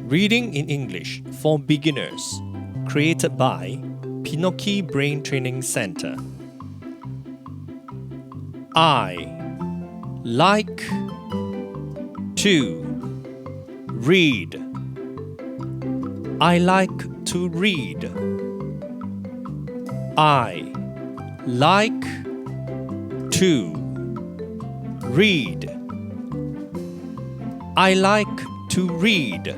Reading in English for Beginners, created by Pinoki Brain Training Center. I like to read. I like to read. I like to read. I like to read.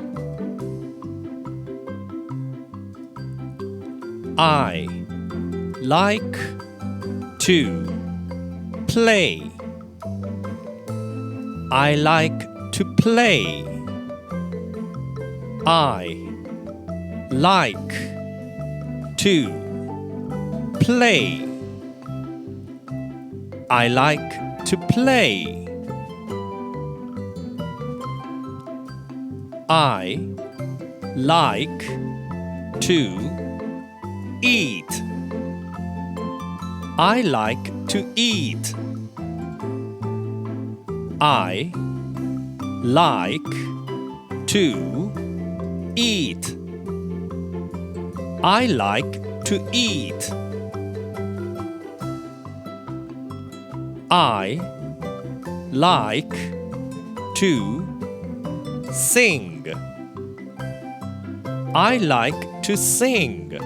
I like to play. I like to play. I like to play. I like to play. I like to eat. I like to eat. I like to eat. I like to eat. I like to sing. I like to sing.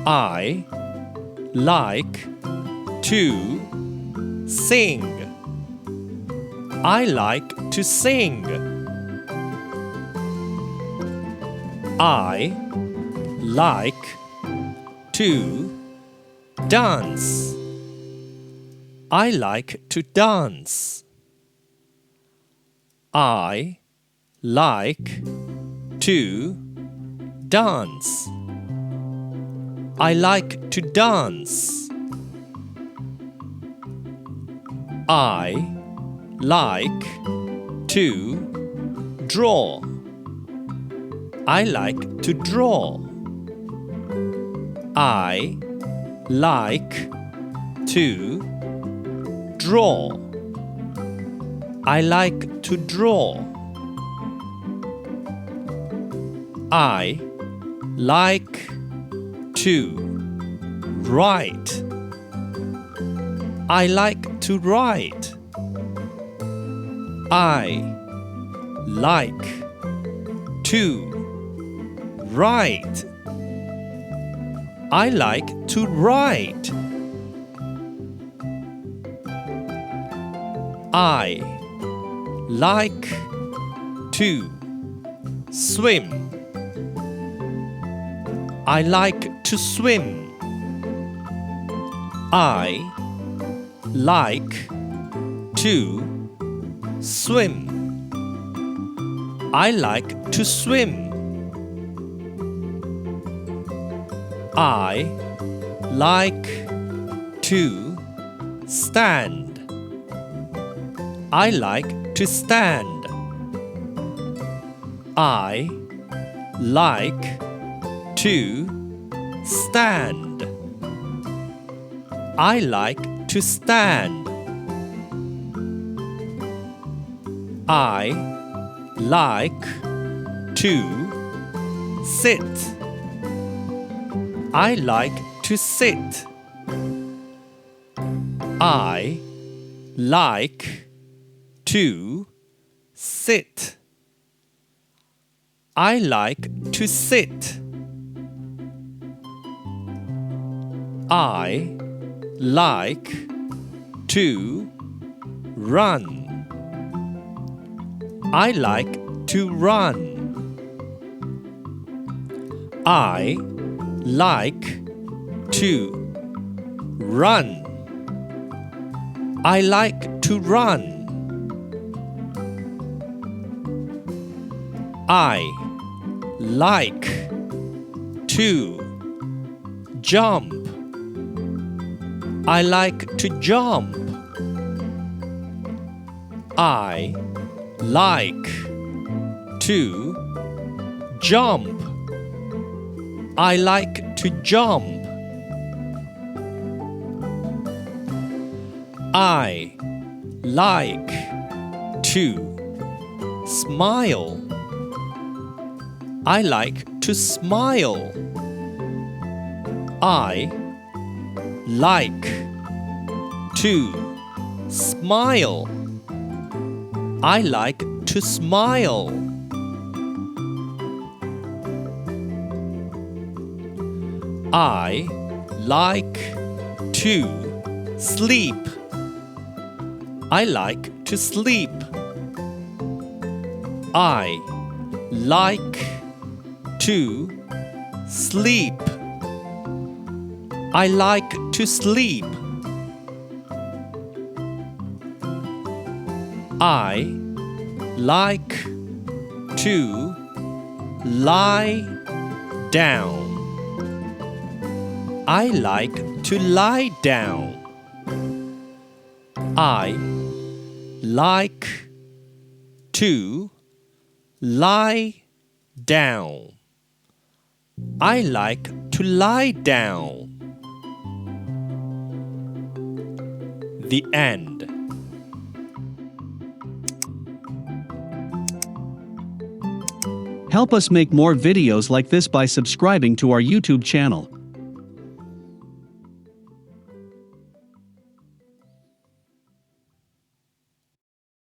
I like to sing. I like to sing. I like to dance. I like to dance. I like to dance. I like to dance. I like to draw. I like to draw. I like to draw. I like to draw. I like to write. I like to write. I like to write. I like to write. I like to swim. I like to swim. I like to swim. I like to swim. I like to stand. I like to stand. I like to stand. I like to stand. I like to sit. I like to sit. I like to sit. I like to sit. I like to run. I like to run. I like to run. I like to run. I like to jump. I like to jump. I like to jump. I like to jump. I like to smile. I like to smile. I like to smile. I like to smile. I like to sleep. I like to sleep. I like to sleep. I like to sleep. I like to lie down. I like to lie down. I like to lie down. I like to lie down. The end. Help us make more videos like this by subscribing to our YouTube channel.